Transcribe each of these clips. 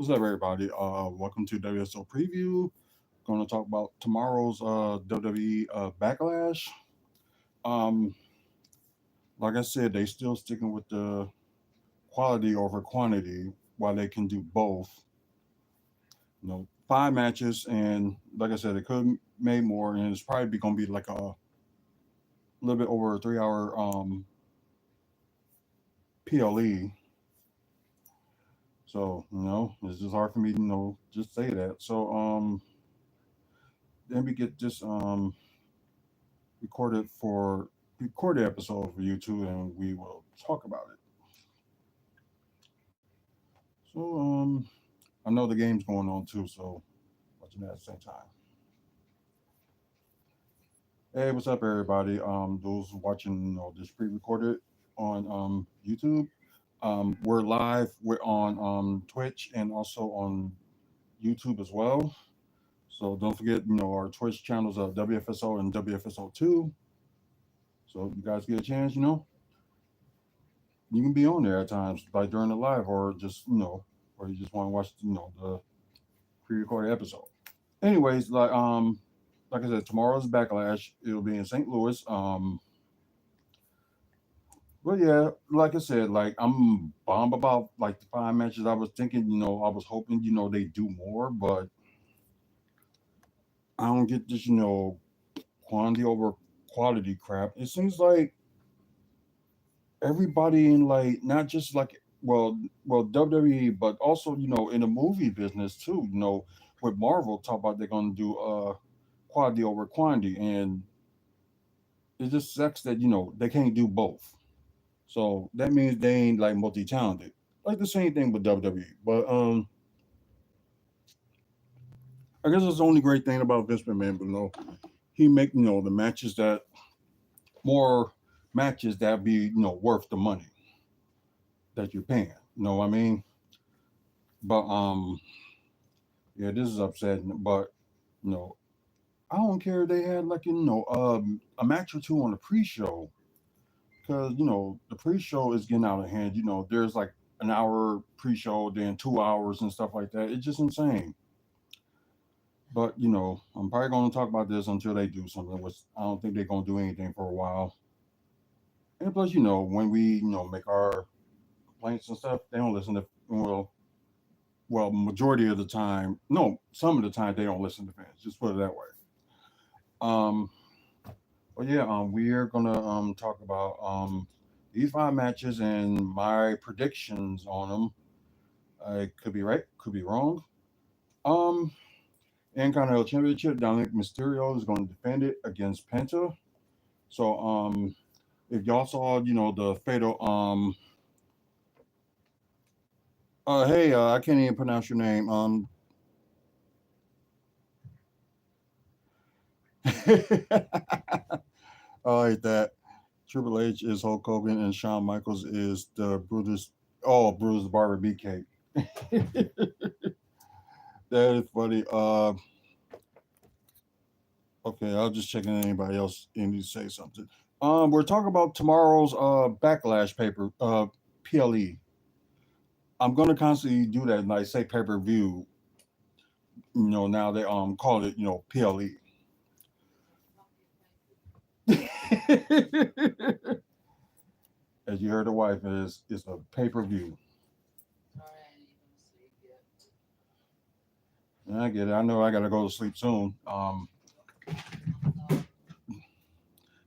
What's up, everybody? Welcome to WSO Preview. Going to talk about tomorrow's WWE Backlash. Um, like I said, they still sticking with the quality over quantity, while they can do both. Five matches, and like I said, they could have made more, and it's probably going to be like a little bit over a 3 hour PLE. So it's just hard for me to just say that. So then we get this recorded for recorded episode for YouTube, and we will talk about it. So I know the game's going on too, so watching that at the same time. Hey, what's up, everybody? Those watching this pre-recorded on YouTube. We're live. We're on Twitch and also on YouTube as well. So don't forget, our Twitch channels are WFSO and WFSO2. So if you guys get a chance, you can be on there at times, like during the live, or just or you just want to watch, the pre-recorded episode. Anyways, like I said, tomorrow's Backlash. It'll be in St. Louis. But yeah, like I said, like I'm bummed about like the five matches. I was thinking, I was hoping, they do more, but I don't get this, quantity over quality crap. It seems like everybody in like not just like WWE, but also in the movie business too. With Marvel, talk about they're gonna do quality over quantity, and it just sucks that they can't do both. So that means they ain't like multi talented. Like the same thing with WWE. But I guess it's the only great thing about Vince McMahon. But he make the matches that more matches that be worth the money that you're paying. You know what I mean? But yeah, this is upsetting. But you know, I don't care if they had like a match or two on the pre-show, because the pre-show is getting out of hand. There's like an hour pre-show, then 2 hours and stuff like that. It's just insane. But I'm probably going to talk about this until they do something. Which I don't think they're going to do anything for a while. And plus, when we make our complaints and stuff, they don't listen to majority of the time. No, some of the time they don't listen to fans. Just put it that way. Um, but yeah, we are gonna talk about these five matches and my predictions on them. I could be right, could be wrong. Um, Intercontinental Championship, Dominic Mysterio is going to defend it against Penta. So if y'all saw, the fatal hey, I can't even pronounce your name. I like that. Triple H is Hulk Hogan and Shawn Michaels is the Brutus. Oh, Brutus Barber BK. That is funny. Okay, I'll just check in anybody else need to say something. We're talking about tomorrow's Backlash paper PLE. I'm gonna constantly do that, and I say pay per view. Now they call it PLE. As you heard, the wife is a pay per view. I get it. I know I gotta go to sleep soon. Yeah,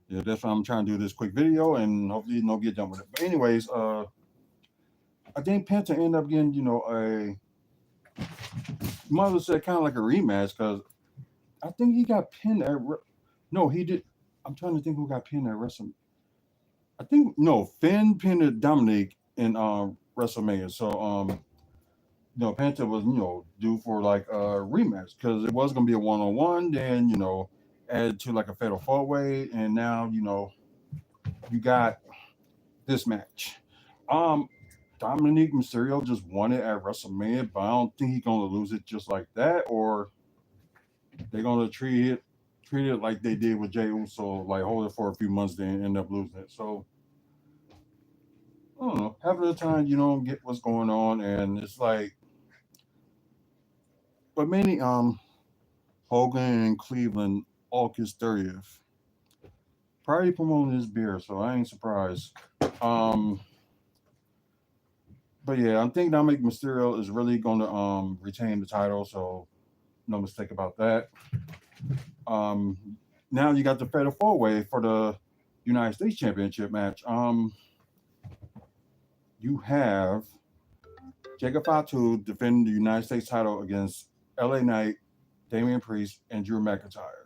that's why I'm trying to do this quick video and hopefully get done with it. But anyways, I think Penta ended up getting a mother said kind of like a rematch, because I think he got pinned at no, he did. I'm trying to think who got pinned at Wrestle. I think no, Finn pinned Dominic in WrestleMania. So Penta was due for like a rematch, because it was gonna be a 1-on-1. Then added to like a fatal four way, and now you got this match. Dominic Mysterio just won it at WrestleMania, but I don't think he's gonna lose it just like that, or they're gonna treat it like they did with Jey Uso, like hold it for a few months, then end up losing it. So I don't know. Half of the time you don't get what's going on, and it's like but mainly Hogan in Cleveland, August 30th. Probably promoting his beer, so I ain't surprised. Um, but yeah, I'm thinking Dominic Mysterio is really going to retain the title, so no mistake about that. Um, Now you got the Fatal Four Way for the United States Championship match. You have Jacob Fatu defending the United States title against LA Knight, Damian Priest, and Drew McIntyre.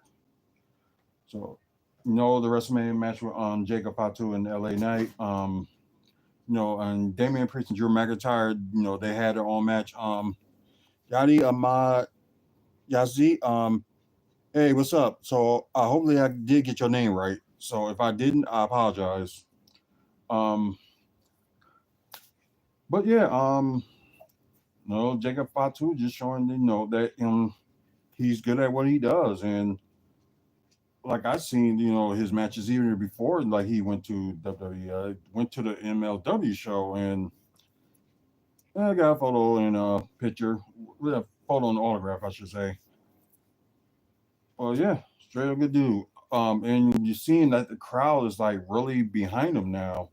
So, the WrestleMania match with Jacob Fatu and LA Knight. And Damian Priest and Drew McIntyre, they had their own match. Yadi Ahmad Yazi, hey, what's up? So hopefully I did get your name right. So if I didn't, I apologize. Um, but yeah, Jacob Fatu just showing that he's good at what he does, and like I've seen his matches even before, like he went to WWE, went to the MLW show, and I got a photo and a picture, with a photo and autograph, I should say. Well, yeah, straight up good dude. And you're seeing that the crowd is like really behind him now.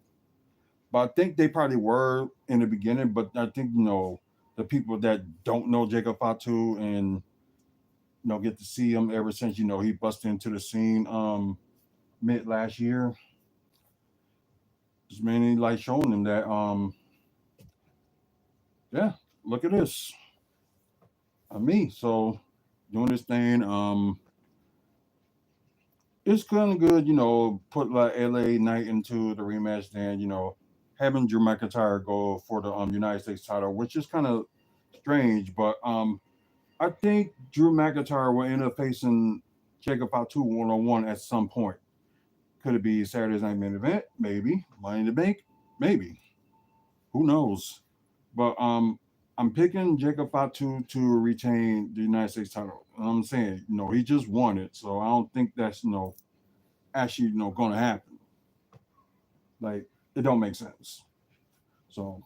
But I think they probably were in the beginning, but I think the people that don't know Jacob Fatu and get to see him ever since he busted into the scene mid last year. It's mainly like showing them that yeah, look at this. Me. So doing this thing, it's kind of good, put like LA Knight into the rematch, then having Drew McIntyre go for the United States title, which is kind of strange, but I think Drew McIntyre will end up facing Jacob Fatu 1-on-1 at some point. Could it be Saturday's night main event? Maybe. Money in the Bank? Maybe. Who knows? But I'm picking Jacob Fatu to retain the United States title. I'm saying, he just won it, so I don't think that's actually going to happen. Like, it don't make sense. So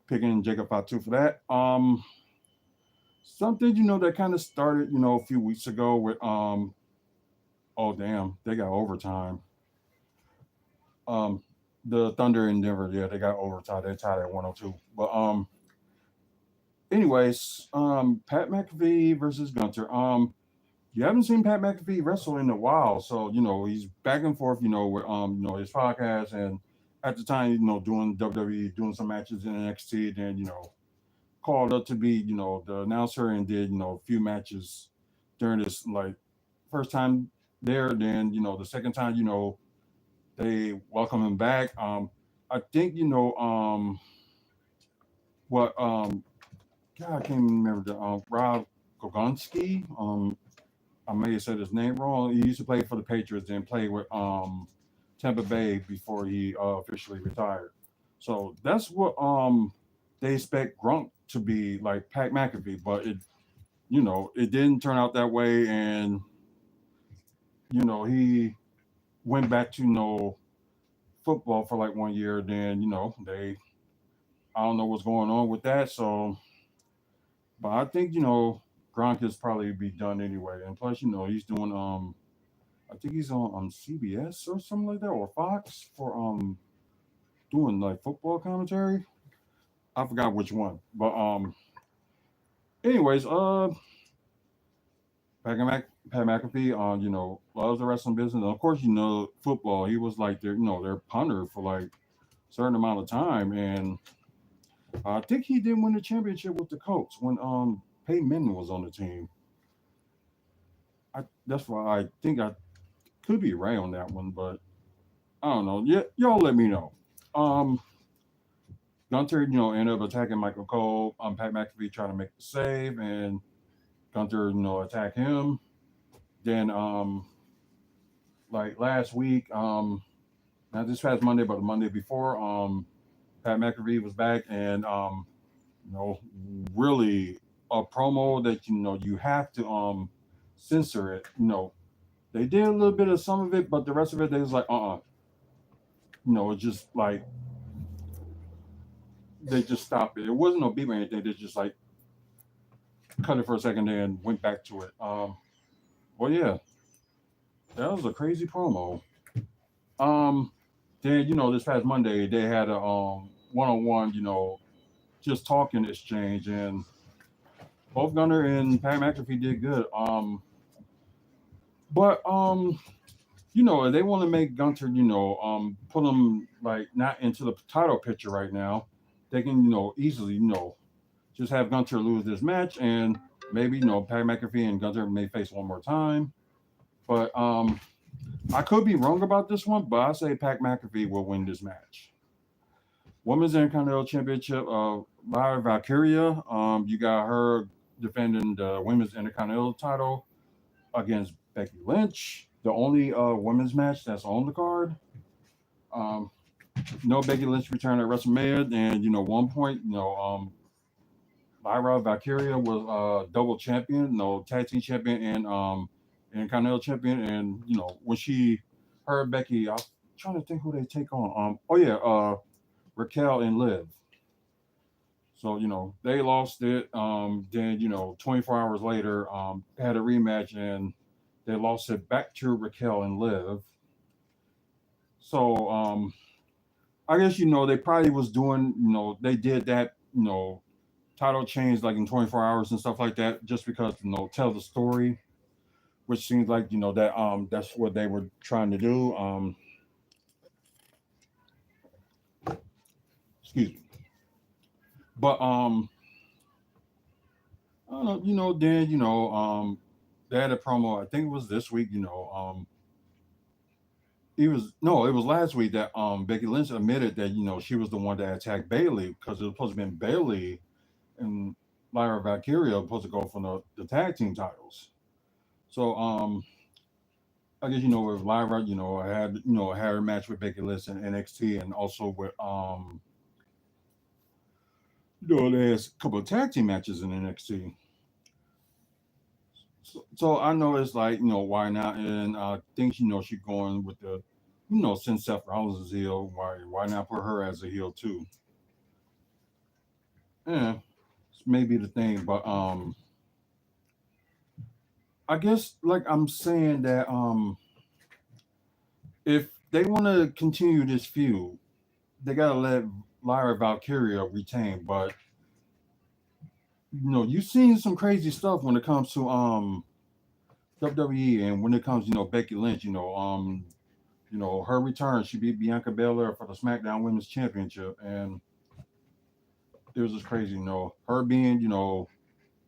picking Jacob Fatu for that. Something that kind of started a few weeks ago with oh damn, they got overtime. Um, the Thunder in Denver, yeah, they got overtime. They tied at 102. But anyways, Pat McAfee versus Gunter. You haven't seen Pat McAfee wrestle in a while, so he's back and forth, with his podcast, and at the time, doing WWE, doing some matches in NXT, then called up to be the announcer and did a few matches during this like first time there. Then the second time, they welcome him back. I think what God, I can't remember the Rob Gogonski. I may have said his name wrong. He used to play for the Patriots and play with Tampa Bay before he officially retired. So that's what they expect Grunt to be like Pat McAfee, but it didn't turn out that way, and he went back to football for like 1 year. Then they I don't know what's going on with that. So, but I think Gronk is probably be done anyway, and plus he's doing I think he's on CBS or something like that, or Fox for doing like football commentary. I forgot which one, but anyways, Pat McAfee, loves the wrestling business. And of course, football. He was like their punter for like a certain amount of time, and I think he did win the championship with the Colts when Peyton Manning was on the team. That's why I think I could be right on that one, but I don't know. Yeah, y'all let me know. Um, Gunter, ended up attacking Michael Cole. Pat McAfee trying to make the save, and Gunter, attack him. Then, like last week, not this past Monday, but the Monday before, Pat McAfee was back, and you know, really a promo that you have to censor it. They did a little bit of some of it, but the rest of it they was like, it's just like they just stopped it. It wasn't no beat or anything. They just like cut it for a second and went back to it. Well, yeah, that was a crazy promo. Um, then this past Monday they had a one-on-one, just talking exchange, and both Gunner and Pat McAfee did good. But they want to make Gunter, put him like not into the title picture right now. They can, easily, just have Gunter lose this match, and maybe Pat McAfee and Gunter may face one more time. But I could be wrong about this one, but I say Pat McAfee will win this match. Women's Intercontinental Championship, Lyra Valkyria. You got her defending the Women's Intercontinental title against Becky Lynch. The only women's match that's on the card. Um, Becky Lynch returned at WrestleMania, and 1 point, Lyra Valkyria was double champion, tag team champion, and Intercontinental champion. And when she heard Becky, I was trying to think who they take on. Raquel and Liv. So they lost it. Then 24 hours later, had a rematch, and they lost it back to Raquel and Liv. So I guess they probably was doing they did that title change like in 24 hours and stuff like that just because tell the story, which seems like that that's what they were trying to do. Excuse me. But I don't know, then they had a promo. I think it was this week. It was last week that Becky Lynch admitted that she was the one that attacked Bailey because it was supposed to be Bailey and Lyra Valkyria supposed to go for the tag team titles. So I guess with Lyra, I had her match with Becky Lynch in NXT, and also with there's a couple of tag team matches in NXT. So I know it's like why not, and I think she's going with the since Seth Rollins is heel, why not put her as a heel too? Yeah, it's maybe the thing, but I guess like I'm saying that if they want to continue this feud, they gotta let Lyra Valkyria retain. But you've seen some crazy stuff when it comes to WWE, and when it comes Becky Lynch, her return, she beat Bianca Belair for the SmackDown Women's Championship, and it was just crazy. Her being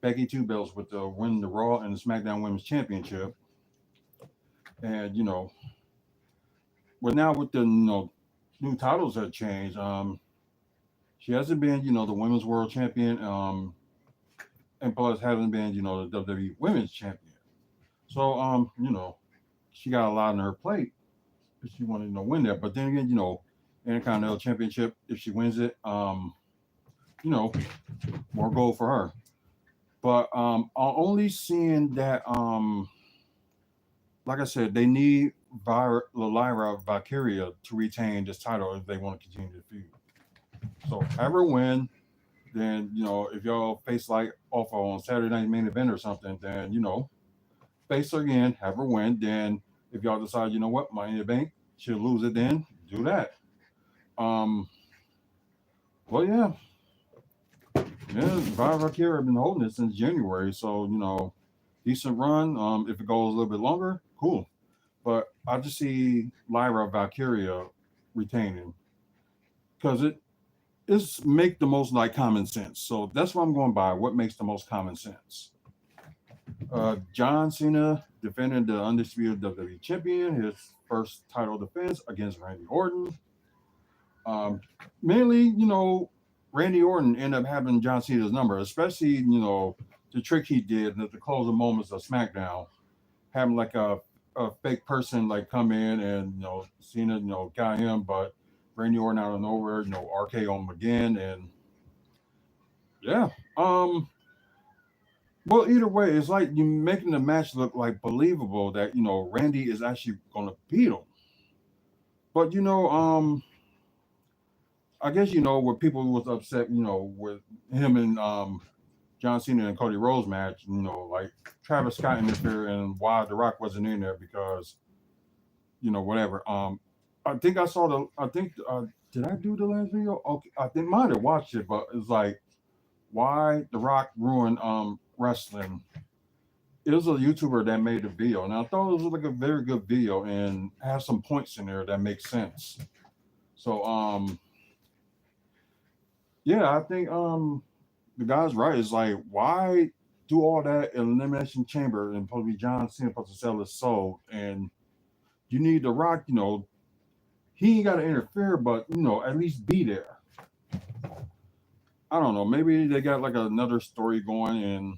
Becky two belts with the win the Raw and the SmackDown Women's Championship, and but now with the new titles that changed, she hasn't been the Women's World Champion, and plus hasn't been the WWE Women's Champion. So she got a lot on her plate if she wanted to win that. But then again, Intercontinental Championship, if she wins it, more gold for her. But I'm only seeing that like I said, they need Lyra Valkyria to retain this title if they want to continue the feud. So have her win. Then if y'all face like off on Saturday Night Main Event or something, then face her again, have her win. Then if y'all decide, what, Money in the Bank, she'll lose it. Then do that. Well, yeah, Lyra Valkyria have been holding it since January, so decent run. If it goes a little bit longer, cool. But I just see Lyra Valkyria retaining because it's make the most like common sense. So that's what I'm going by. What makes the most common sense? John Cena defending the undisputed WWE champion, his first title defense against Randy Orton. Mainly, Randy Orton ended up having John Cena's number, especially the trick he did at the closing moments of SmackDown, having like a fake person like come in and Cena got him, but Randy Orton out of nowhere RKO him again, and yeah. Well, either way, it's like you making the match look like believable that Randy is actually gonna beat him. But I guess where people was upset, with him and John Cena and Cody Rhodes match, like Travis Scott interfered and why The Rock wasn't in there because, whatever. I think I saw did I do the last video? Okay, I think might have watched it, but it's like why The Rock ruined wrestling. It was a YouTuber that made the video, and I thought it was like a very good video and has some points in there that make sense. So yeah, I think the guy's right. It's like why do all that elimination chamber and probably John Cena supposed to sell his soul, and you need The Rock. He ain't got to interfere, but at least be there. I don't know. Maybe they got like another story going, and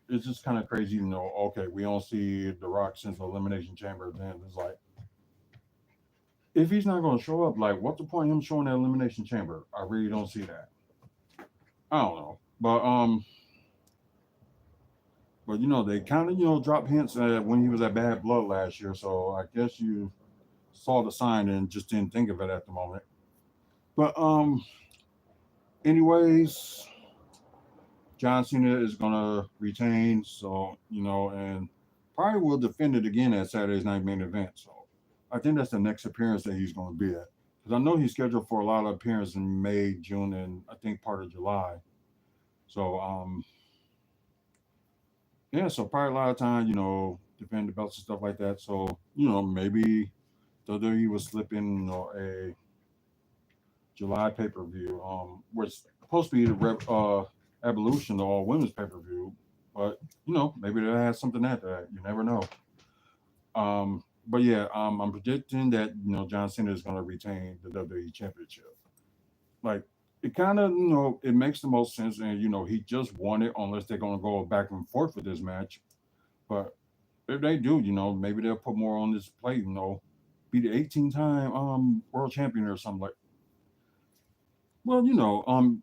it's just kind of crazy. Okay, we don't see The Rock since the elimination chamber. Then it's like if he's not going to show up, like what's the point of him showing that elimination chamber? I really don't see that. I don't know, but they kind of dropped hints at when he was at Bad Blood last year. So I guess you saw the sign and just didn't think of it at the moment. But anyways, John Cena is gonna retain, so and probably will defend it again at Saturday's night main event. So I think that's the next appearance that he's gonna be at. Because I know he's scheduled for a lot of appearances in May, June, and I think part of July. So yeah, so probably a lot of time, defend the belts and stuff like that. So, maybe WWE was slipping, a July pay per view, which is supposed to be the evolution of all women's pay per view, but maybe they have something after that. You never know. But yeah, I'm predicting that John Cena is going to retain the WWE Championship. Like it kind of it makes the most sense, and he just won it unless they're going to go back and forth with this match. But if they do, maybe they'll put more on this plate. Be the 18-time world champion or something like. Well,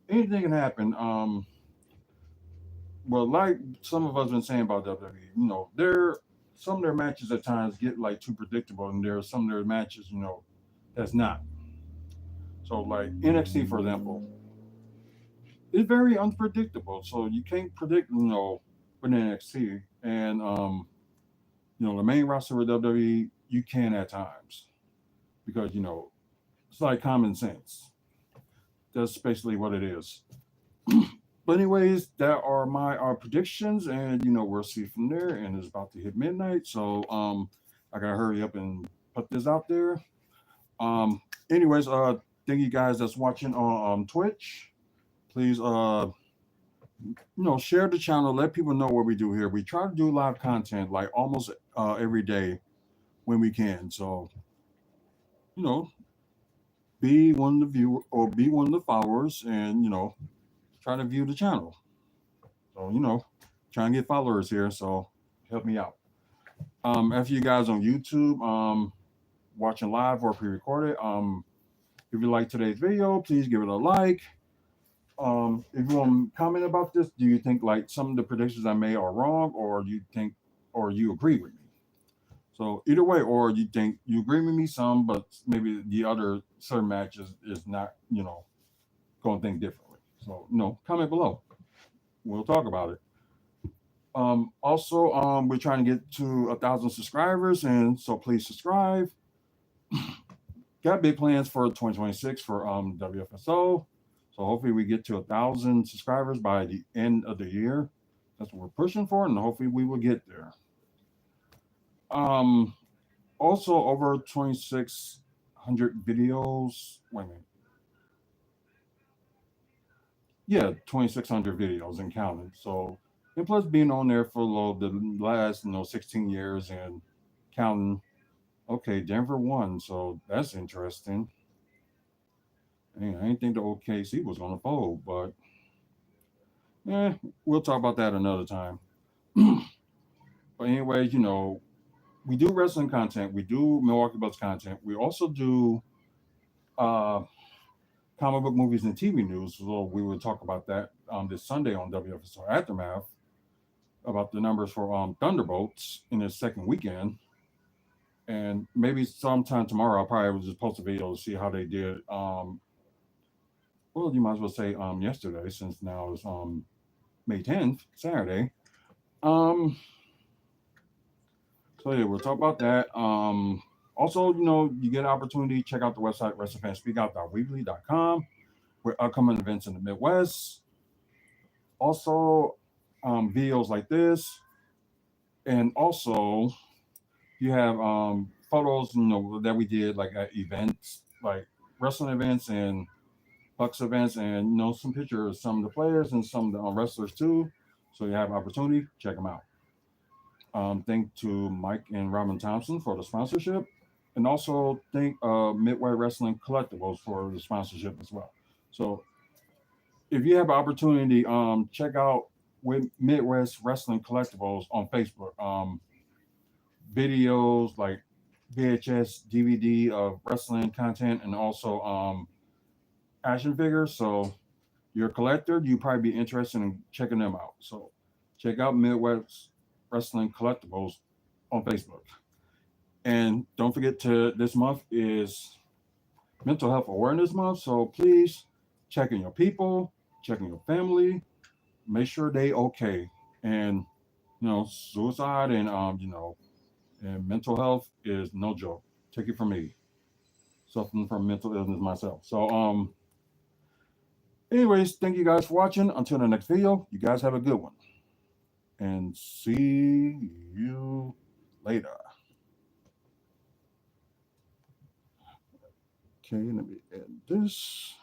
anything can happen. Well, like some of us been saying about WWE, their some of their matches at times get like too predictable, and there are some of their matches, that's not. So, like NXT, for example, it's very unpredictable. So you can't predict, with NXT, and the main roster of WWE, you can at times because it's like common sense. That's basically what it is. But anyways, that are my predictions, and we'll see from there. And it's about to hit midnight, so I gotta hurry up and put this out there. Anyways, thank you guys that's watching on Twitch. Please share the channel, let people know what we do here. We try to do live content like almost every day when we can. So you know, be one of the viewer or be one of the followers, and try to view the channel. So trying to get followers here. So help me out. After you guys on YouTube, watching live or pre-recorded, if you like today's video, please give it a like. If you want to comment about this, do you think like some of the predictions I made are wrong, or you agree with me? So either way, or you think you agree with me some, but maybe the other certain matches is not, going to think differently. So comment below. We'll talk about it. Also, we're trying to get to 1,000 subscribers, and so please subscribe. Got big plans for 2026 for WFSO. So hopefully we get to 1,000 subscribers by the end of the year. That's what we're pushing for, and hopefully we will get there. Also over 2,600 videos. Wait a minute. Yeah, 2,600 videos and counting. So, and plus being on there for the last 16 years and counting. Okay, Denver won, so that's interesting. I didn't think the OKC was going to fold, but we'll talk about that another time. But anyway, we do wrestling content. We do Milwaukee Bucks content. We also do comic book movies and TV news. So we will talk about that this Sunday on WFSO Aftermath about the numbers for Thunderbolts in its second weekend. And maybe sometime tomorrow, I'll probably just post a video to see how they did. Well, you might as well say yesterday, since now it's May 10th, Saturday. Um, so yeah, we'll talk about that. Also, you get an opportunity to check out the website WrestleFansSpeakOut.weebly.com with upcoming events in the Midwest. Also, videos like this, and also you have photos, that we did like at events, like wrestling events and Bucks events, and some pictures of some of the players and some of the wrestlers too. So you have opportunity, check them out. Thank to Mike and Robin Thompson for the sponsorship, and also thank Midway Wrestling Collectibles for the sponsorship as well. So if you have an opportunity, check out with Midwest Wrestling Collectibles on Facebook. Videos like VHS, DVD of wrestling content, and also action figures. So you're a collector, you probably be interested in checking them out. So check out Midwest Wrestling Collectibles on Facebook. And don't forget to this month is Mental Health Awareness Month. So please check in your people, check in your family, make sure they okay. And suicide and and mental health is no joke. Take it from me. Suffering from mental illness myself. So anyways, thank you guys for watching. Until the next video, you guys have a good one. And see you later. Okay, let me end this.